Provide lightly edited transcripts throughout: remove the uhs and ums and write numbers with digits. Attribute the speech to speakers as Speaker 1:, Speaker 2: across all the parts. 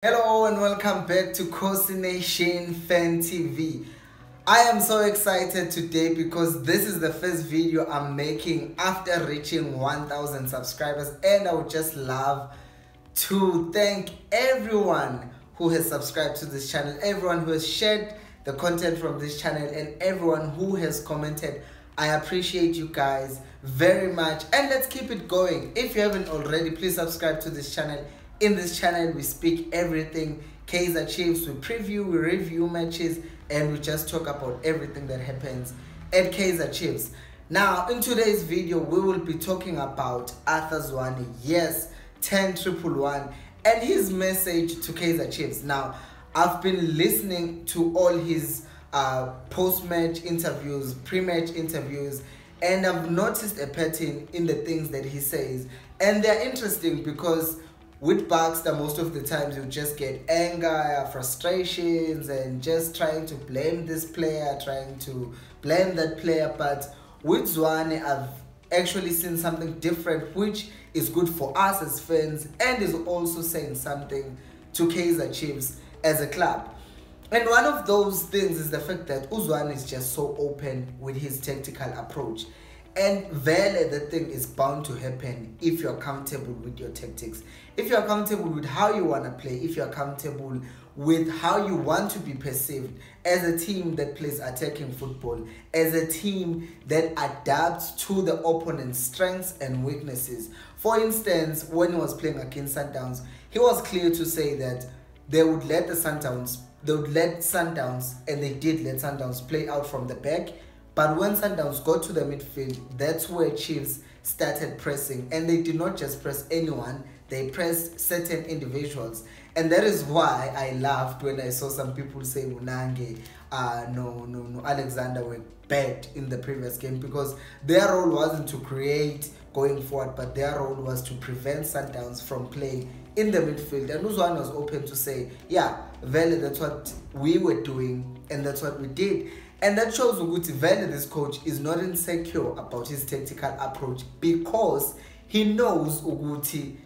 Speaker 1: Hello and welcome back to Kosi Nation Fan TV. I am so excited today because this is the first video I'm making after reaching 1,000 subscribers, and I would just love to thank everyone who has subscribed to this channel, everyone who has shared the content from this channel, and everyone who has commented. I appreciate you guys very much, and let's keep it going. If you haven't already, please subscribe to this channel. In this channel, we speak everything Kaizer Chiefs, we preview, we review matches, and we just talk about everything that happens at Kaizer Chiefs. Now, in today's video, we will be talking about Arthur Zwane, yes, 10111, and his message to Kaizer Chiefs. Now, I've been listening to all his post-match interviews, pre-match interviews, and I've noticed a pattern in the things that he says, and they're interesting because with Baxter, most of the times you just get anger, frustrations, and just trying to blame this player, trying to blame that player. But with Zwane, I've actually seen something different, which is good for us as fans and is also saying something to Kaizer Chiefs as a club. And one of those things is the fact that Zwane is just so open with his tactical approach. And vele, the thing is bound to happen if you're comfortable with your tactics. If you're comfortable with how you want to play, if you're comfortable with how you want to be perceived as a team that plays attacking football, as a team that adapts to the opponent's strengths and weaknesses. For instance, when he was playing against Sundowns, he was clear to say that they would let Sundowns, and they did let Sundowns play out from the back. But when Sundowns got to the midfield, that's where Chiefs started pressing. And they did not just press anyone, they pressed certain individuals. And that is why I laughed when I saw some people say Munange, no, Alexander were bad in the previous game, because their role wasn't to create going forward, but their role was to prevent Sundowns from playing in the midfield. And Zwane was open to say, yeah, Vele, that's what we were doing and that's what we did. And that shows Uguti Vele, this coach, is not insecure about his tactical approach, because he knows Uguti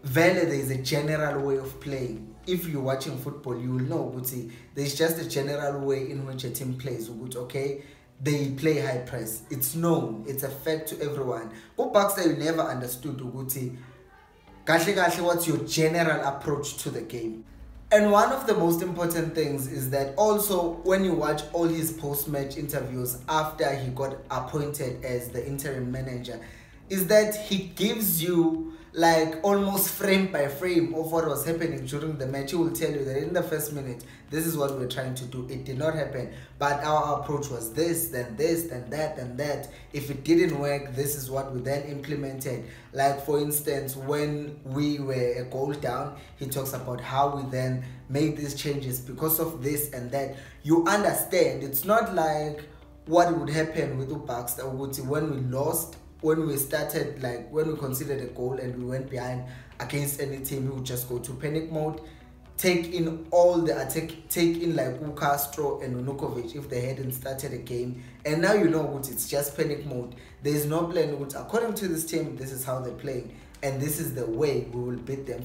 Speaker 1: Vele, there is a general way of playing. If you're watching football, you will know Uguti, there's just a general way in which a team plays. Uguti, okay? They play high press. It's known. It's a fact to everyone. But Baxter, you never understood Uguti. What's your general approach to the game? And one of the most important things is that also when you watch all his post-match interviews after he got appointed as the interim manager, is that he gives you like almost frame by frame of what was happening during the match. He will tell you that in the first minute, this is what we're trying to do. It did not happen, but our approach was this, then that, and that. If it didn't work, this is what we then implemented. Like, for instance, when we were a goal down, he talks about how we then made these changes because of this and that. You understand, it's not like what would happen with Baxter when we lost. When we started, like when we considered a goal and we went behind against any team, we would just go to panic mode, take in all the attack, take in like Castro and Unukovic if they hadn't started a game. And now you know what, it's just panic mode. There is no plan. According to this team, this is how they're playing, and this is the way we will beat them.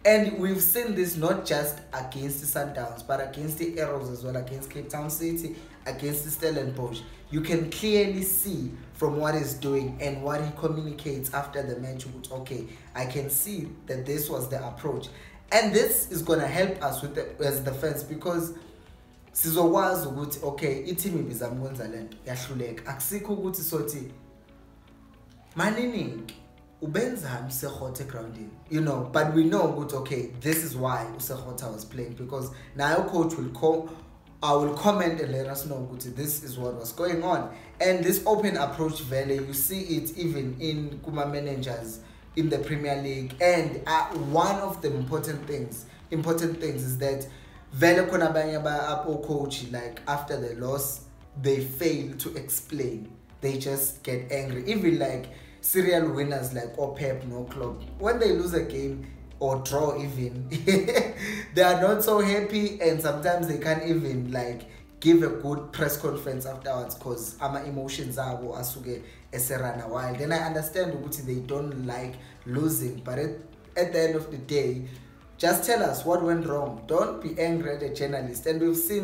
Speaker 1: And we've seen this not just against the Sundowns, but against the Arrows as well, against Cape Town City, against the Stellenbosch. You can clearly see from what he's doing and what he communicates after the match. Okay, I can see that this was the approach. And this is going to help us with as the fans, because sizokwazi ukuthi okay, i-team ibizama ukwenza lento yahluleka, akusikho ukuthi sothi maniningi ubenzani uSekgotha grounding, you know. But we know good, okay, this is why uSekgotha was playing, because now coach will come, I will comment and let us know good, this is what was going on. And this open approach value, you see it even in Kuma managers in the Premier League. And one of the important things is that Vele Konabanya coach, like after the loss, they fail to explain. They just get angry. Even like serial winners like Pep, no club, when they lose a game or draw even, they are not so happy, and sometimes they can't even like give a good press conference afterwards because ama emotions are asuke eserana wild. Then I understand ukuthi they don't like losing, but at the end of the day, Just tell us what went wrong. Don't be angry at a journalist. And we've seen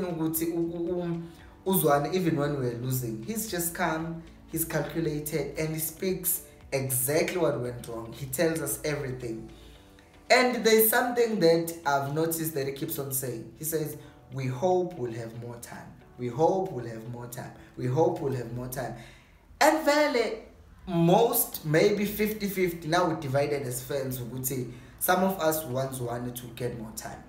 Speaker 1: Uzwane, even when we're losing, he's just calm, he's calculated, and he speaks exactly what went wrong. He tells us everything. And there's something that I've noticed that he keeps on saying. He says, we hope we'll have more time. We hope we'll have more time. We hope we'll have more time. And Vele, most, maybe 50-50, now we're divided as fans, we would say, some of us once wanted to get more time.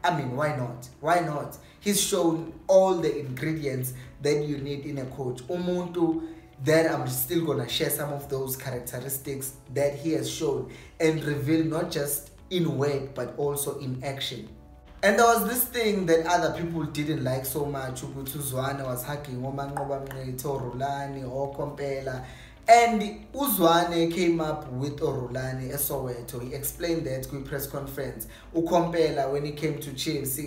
Speaker 1: I mean, why not? Why not? He's shown all the ingredients that you need in a coach. Umuntu, that I'm still gonna share some of those characteristics that he has shown and reveal not just in word but also in action. And there was this thing that other people didn't like so much. Uzwane was hugging Omanqoba Mngqetho, Rulani, or Kompela. And Uzwane came up with Orulani Soweto. He explained that in press conference. Ukompela, when he came to Chiefs,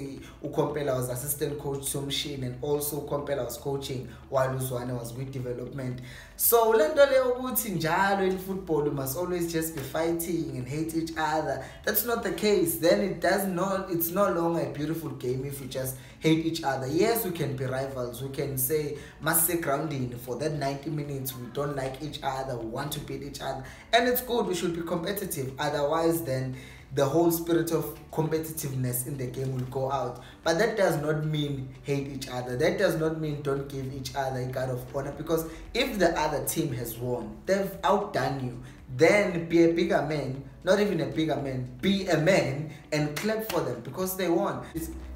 Speaker 1: Ukompela was assistant coach to Machine, and also Ukompela was coaching while Uzwane was with development. So in football, we must always just be fighting and hate each other. That's not the case. Then it's no longer a beautiful game if we just hate each other. Yes, we can be rivals. We can say massive grounding for that 90 minutes. We don't like each other, we want to beat each other, and it's good. We should be competitive. Otherwise, then the whole spirit of competitiveness in the game will go out. But that does not mean hate each other. That does not mean don't give each other a guard of honor, because if the other team has won, they've outdone you, then be a bigger man. Not even a bigger man, be a man and clap for them because they won.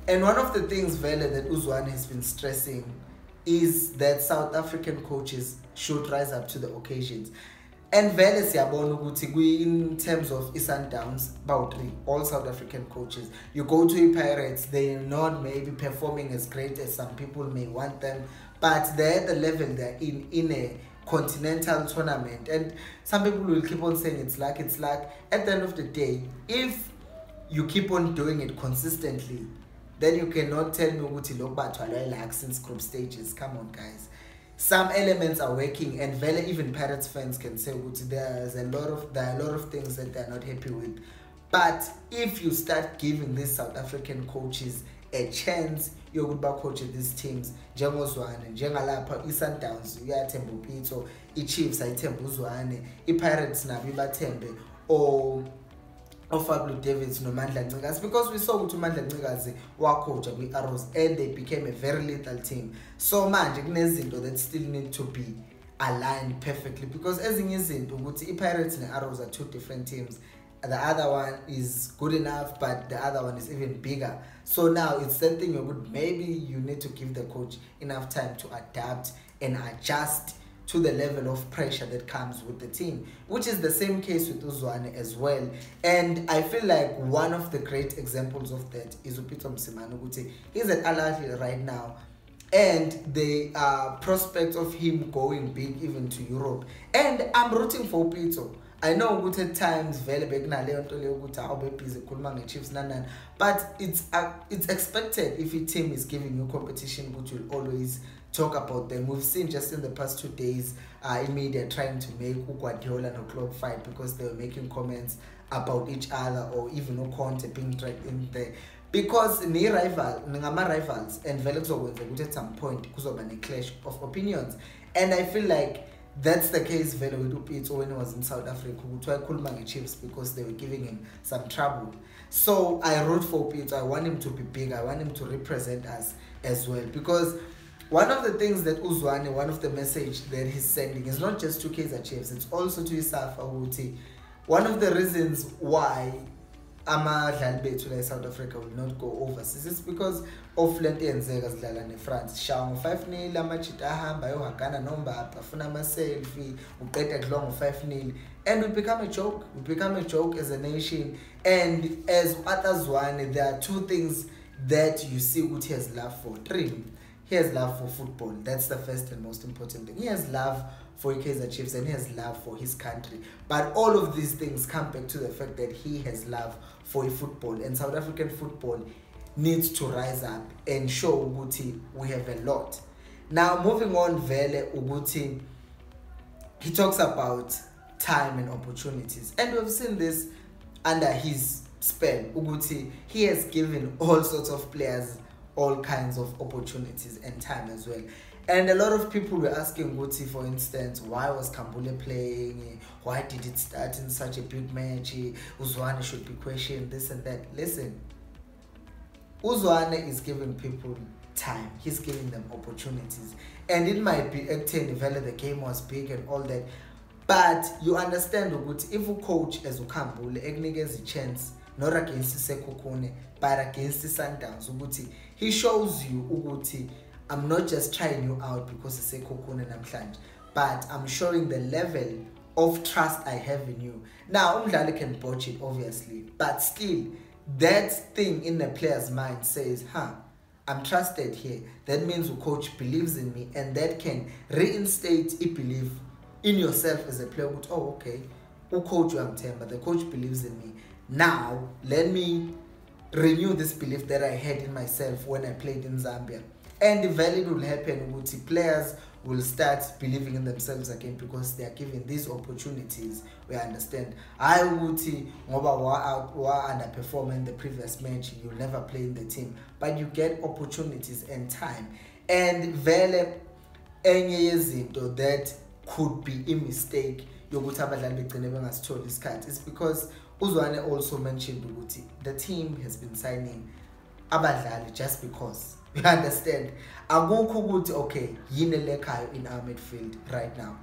Speaker 1: And one of the things, Vele, that Uzwane has been stressing is that South African coaches should rise up to the occasions. And Vele siyabona ukuthi in terms of Sundowns, about all South African coaches, you go to the Pirates, they're not maybe performing as great as some people may want them, but they're at the level they're in a continental tournament. And some people will keep on saying it's luck. At the end of the day, if you keep on doing it consistently, then you cannot tell me ukuthi lokhu bathwalwa luck since group stages. Come on, guys. Some elements are working, and Vele, even Pirates fans can say there are a lot of things that they're not happy with. But if you start giving these South African coaches a chance, you're good about coaching these teams. Njengozwane, njengalapha Sundowns, uyathemba uPitso, iChiefs ayithemba uZwane, iPirates nabo ibathembe Fabio Davids noMandla Ncikazi, because we saw ukuthi uMandla Ncikazi wacoacha kwi-Arrows and they became a very lethal team. So manje kunezinto that still need to be aligned perfectly, because ezinye izinto ukuthi iPirates ne-Arrows are two different teams. The other one is good enough, but the other one is even bigger. So now it's something maybe you need to give the coach enough time to adapt and adjust to the level of pressure that comes with the team, which is the same case with Uzwane as well. And I feel like one of the great examples of that is Upito Msimane. He's at Al Ahly right now, and the prospect of him going big even to Europe. And I'm rooting for Upito. I know at times Vele bekunaleyo nto leyo ukuthi awube busy khuluma ngeChiefs nanani, but it's expected if a team is giving you competition, which will always talk about them. We've seen just in the past 2 days in media trying to make Guardiola and Klopp fight because they were making comments about each other, or even Conte being dragged in there. Because rivals, and Vele kuzokwenza ukuthi at some point kuzoba a clash of opinions. And I feel like that's the case Vele with Upito when he was in South Africa. Why Kulma Chiefs? Because they were giving him some trouble. So I root for Upito. I want him to be big. I want him to represent us as well. Because one of the things that Uzwane, one of the message that he's sending is not just to Kaizer Chiefs, it's also to Isafa Wuti. One of the reasons why Amadlali bethu la South Africa will not go overseas is because of lento eyenzeka sidlala neFrance. Shawa ngo-5-0 amajita ahamba ayohagana noMbapa afuna ama-selfie uqeda kudlo ngo-5-0, and we become a joke. We become a joke as a nation. And as Atazwane, there are two things that you see what he has love for. Three, he has love for football. That's the first and most important thing. He has love for Kaizer Chiefs and he has love for his country. But all of these things come back to the fact that he has love for football, and South African football needs to rise up and show Uguti we have a lot. Now moving on, Vele Uguti, he talks about time and opportunities, and we've seen this under his spell ukuthi he has given all sorts of players all kinds of opportunities and time as well. And a lot of people were asking Guti, for instance, why was Kambule playing? Why did it start in such a big match? Uzwane should be questioned, this and that. Listen, Uzwane is giving people time. He's giving them opportunities. And it might be acting valid, the game was big and all that. But you understand Guti, if a coach as Ukambule, Egniges a chance, not against Sekokune, but against the Sundowns, Uguti, he shows you Uguti, I'm not just trying you out because it's a cocoon and I'm trying, but I'm showing the level of trust I have in you. Now, Umdlali can botch it, obviously, but still, that thing in the player's mind says, I'm trusted here. That means the coach believes in me, and that can reinstate a belief in yourself as a player. Oh, okay, coach but the coach believes in me. Now, let me renew this belief that I had in myself when I played in Zambia. And the value will happen with players will start believing in themselves again because they are given these opportunities. We understand. I would underperform in the previous match, you'll never play in the team. But you get opportunities and time. And vele enye yezinto that could be a mistake yokuthi abadlali begcine bengasitholi isikhathi is because Uzwane also mentioned ukuthi the team has been signing abadlali just because. You understand? Akukho ukuthi okay, yini lekhayo in our midfield right now.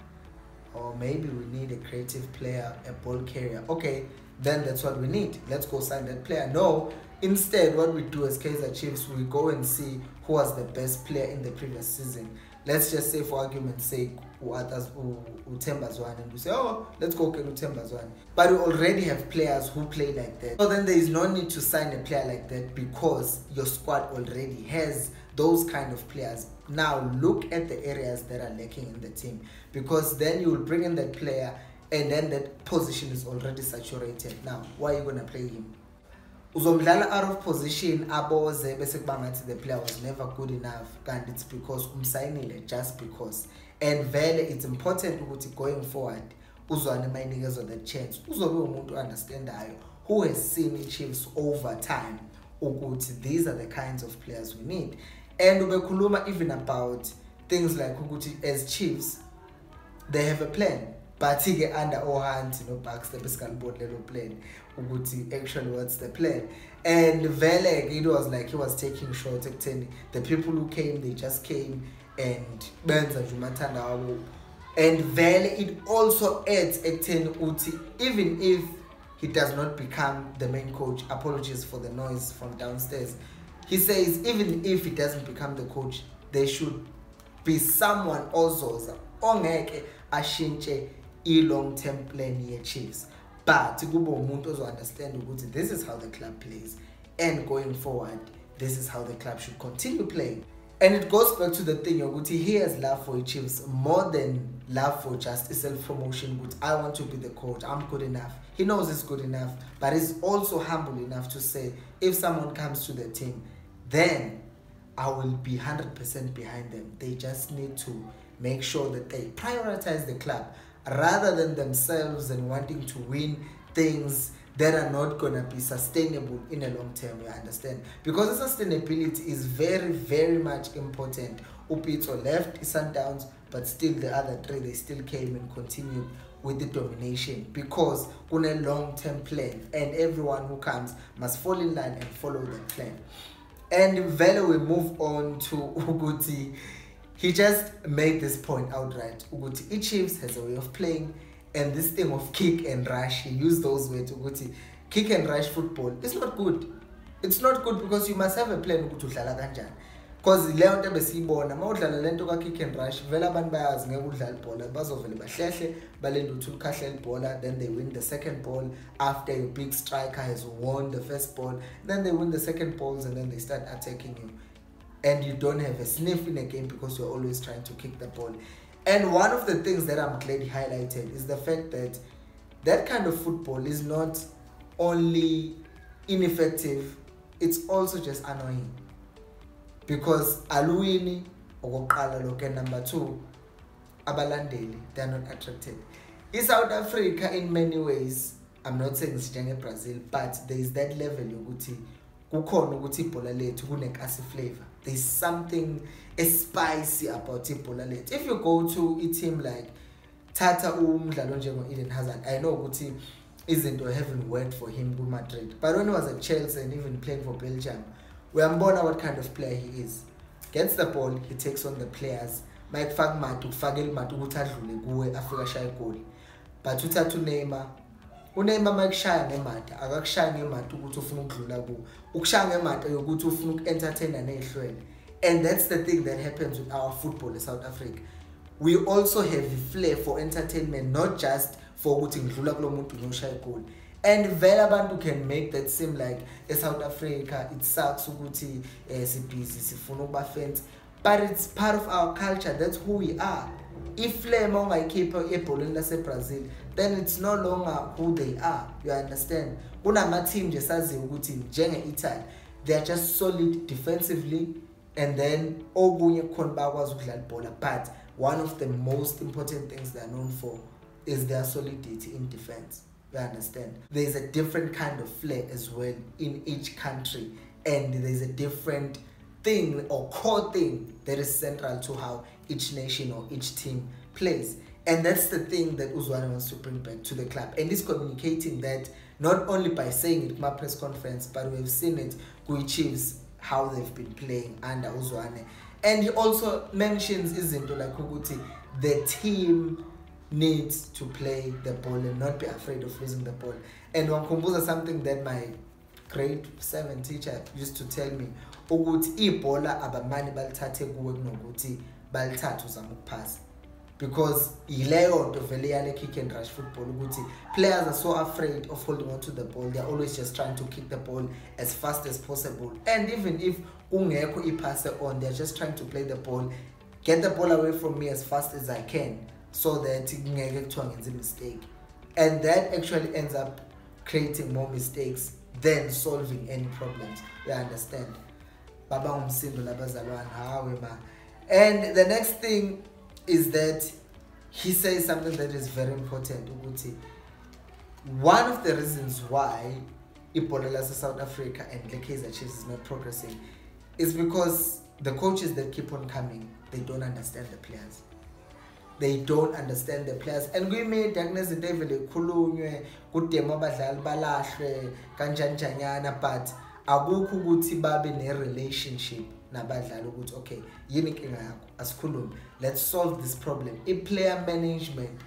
Speaker 1: Or maybe we need a creative player, a ball carrier. Okay, then that's what we need. Let's go sign that player. No, instead what we do as Kaizer Chiefs, we go and see who was the best player in the previous season. Let's just say for argument's sake, Uthemba Zwane, and we say, oh, let's go get Uthemba Zwane. But we already have players who play like that. So then there is no need to sign a player like that because your squad already has those kind of players. Now look at the areas that are lacking in the team, because then you will bring in that player and then that position is already saturated. Now, why are you going to play him? Uzomdlala out of position aboze bese kubangathi the player was never good enough, and it's because umsayinile just because. And vele it's important ukuthi going forward Uzwane mayinikezwe that chance uzobe umuntu understandayo who has seen the Chiefs over time ukuthi these are the kinds of players we need. And ubekhuluma even about things like ukuthi as Chiefs they have a plan, but he under Ohant, Baxter Biscalbot little plan. Uguti actually what's the plan? And Vele, it was like he was taking shots at 10. The people who came, they just came and Benza Jumatanda. And Vele, it also adds at 10 Uti, even if he does not become the main coach. Apologies for the noise from downstairs. He says even if he doesn't become the coach, there should be someone also ongeke ashintshe long-term plan ye Chiefs. But kubo umuntu ozo understand ukuthi this is how the club plays, and going forward this is how the club should continue playing. And it goes back to the thing yokuthi he has love for Chiefs more than love for just a self-promotion. But I want to be the coach, I'm good enough. He knows he's good enough, but he's also humble enough to say if someone comes to the team, then I will be 100% behind them. They just need to make sure that they prioritize the club rather than themselves and wanting to win things that are not going to be sustainable in a long term, you understand? Because the sustainability is very, very much important. Upito left Sundowns, but still the other three, they still came and continued with the domination because on a long-term plan, and everyone who comes must fall in line and follow that plan. And Vele will move on to Uguti. He just made this point outright. Uguti, Chiefs has a way of playing, and this thing of kick and rush, he used those words. Uguti, kick and rush football, it's not good. It's not good because you must have a plan. Because leyo nto besiyibona mawudlala lento ka kick and rush vele abantu bayazi ngeke udlala ibhola bazovele bahlehle balenda uthi ukhahle ibhola, then they win the second ball after your big striker has won the first ball, then they win the second balls and then they start attacking you, and you don't have a sniff in a game because you're always trying to kick the ball. And one of the things that I'm glad he highlighted is the fact that that kind of football is not only ineffective, it's also just annoying. Because aluwini okokuqala lokho, number 2 abalandeli, they are not attracted. In South Africa in many ways I'm not saying it's Brazil, but there is that level yokuthi kukhona ukuthi ibhola lethu kunekasi flavor. There's something spicy about ibhola lethu. If you go to a team like Tata umdlalo njengo Eden Hazard, I know ukuthi izinto haven't worked for him to Madrid, but when he was at Chelsea and even playing for Belgium, uyambona what kind of player he is. Gets the ball, he takes on the players. Mike Fagmatu kufakela imatu ukuthi adlule kuwe afika shaya igoli. But uthatha uNeymar mayikushaya ngemata akakushaya ngemata ukuthi ufuna ukudlula kuwe. Ukushaya ngemata yokuthi ufuna ukentertaina nehlwele. And that's the thing that happens with our football in South Africa. We also have a flair for entertainment, not just for ukuthi ngidlula kulo muntu ngoshaya igoli. And vele abantu can make that seem like South Africa it sucks ukuthi sibhizi sifuna ukuba fans, but it's part of our culture. That's who we are. If Flame ongayikhipha ebholeni lase-Brazil, then it's no longer who they are. You understand? Kunama-team nje saziyo ukuthi njenge-Italy, they are just solid defensively, and then okunye kukhona bakwazi ukudlala ibhola. But one of the most important things they are known for is their solidity in defense. You understand? There's a different kind of flair as well in each country, and there's a different thing or core thing that is central to how each nation or each team plays. And that's the thing that Uzwane wants to bring back to the club. And he's communicating that not only by saying it in my press conference, but we've seen it with Chiefs, how they've been playing under Uzwane. And he also mentions izinto like ukuthi the team needs to play the ball and not be afraid of losing the ball. And wangikhumbuza something that my grade 7 teacher used to tell me, ukuthi ibhola abamani balithathe kuwe kunokuthi balithathe uzama ukuphasa. Because ileyo nto vele yale kick and rush football ukuthi players are so afraid of holding on to the ball. They're always just trying to kick the ball as fast as possible. And even if kungekho iphase on, they're just trying to play the ball, get the ball away from me as fast as I can, so that ngeke kuthiwa ngenze mistake. And that actually ends up creating more mistakes than solving any problems. You understand? Baba umsindo labazalwane hawe ma. And the next thing is that he says something that is very important ukuthi one of the reasons why ibhola lase South Africa and the Kaizer Chiefs is not progressing is because the coaches that keep on coming, they don't understand the players. They don't understand the players. And we made darkness the devil khulunywe kudemo abadlali balahlwe kanjanjanyana, but akukho ukuthi babe ne relationship nabadlali ukuthi okay yini inkinga yakho asikhulume, let's solve this problem. Player management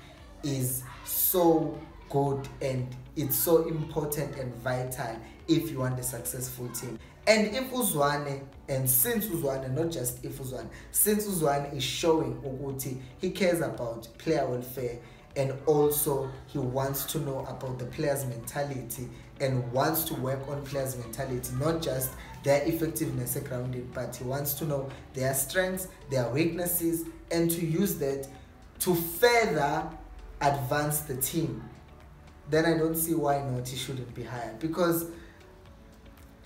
Speaker 1: is so good and it's so important and vital if you want a successful team. And if Uzwane, and since Uzwane, not just if Uzwane, since Uzwane is showing ukuthi he cares about player welfare, and also he wants to know about the players' mentality and wants to work on players' mentality, not just their effectiveness grounded, but he wants to know their strengths, their weaknesses, and to use that to further advance the team. Then I don't see why not he shouldn't be hired, because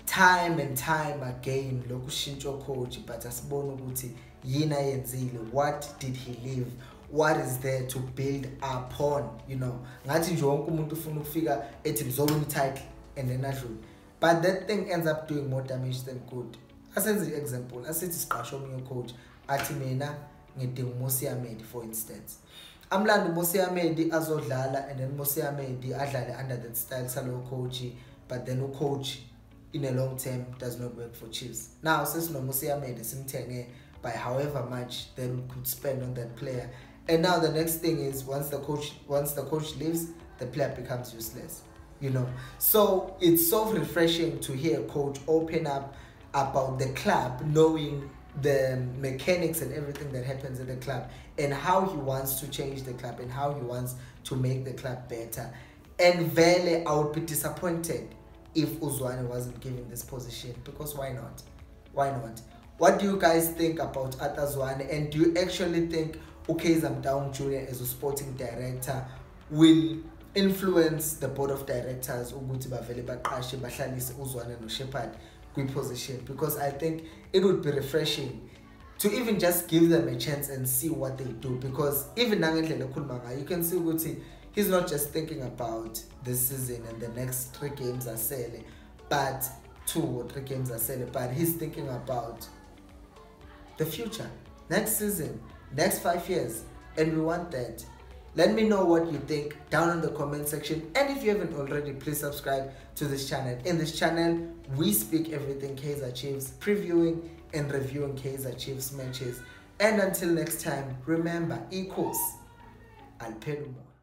Speaker 1: time and time again lokushintsho coach, but asibona ukuthi yini ayenzile, what did he leave, what is there to build upon, you know. Ngathi nje wonke umuntu ufuna ukufika ethi ngizowina i-title and then adlule, but that thing ends up doing more damage than good. Asenze example, asithi siqashe omunye coach athi mina ngidinga uMosi Ahmed for instance. Amlanda uMosi Ahmed azodlala, and then Mosi Ahmed adlale under that style salo coach, but then coach in a long term does not work for Chiefs. Now since no Mosi Ahmed simthenge by however much they could spend on that player, and now the next thing is once the coach leaves, the player becomes useless, you know. So it's so refreshing to hear a coach open up about the club, knowing the mechanics and everything that happens in the club, and how he wants to change the club and how he wants to make the club better. And Vele, I would be disappointed if Uzwane wasn't given this position, because why not? Why not? What do you guys think about Atazwane, and do you actually think Ukaizer Mtaung Jr. as a sporting director will influence the board of directors ukuthi bavele baqashe bahlalise Uzwane no Shepherd position? Because I think it would be refreshing to even just give them a chance and see what they do, because even nangendlela ekhuluma ngayo you can see ukuthi he's not just thinking about this season and the next 3 games are selling, but 2 or 3 games are selling, but he's thinking about the future, next season, next 5 years, and we want that. Let me know what you think down in the comment section, and if you haven't already, please subscribe to this channel. In this channel, we speak everything Kaizer Chiefs, previewing and reviewing Kaizer Chiefs matches. And until next time, remember, equals Alpelumo.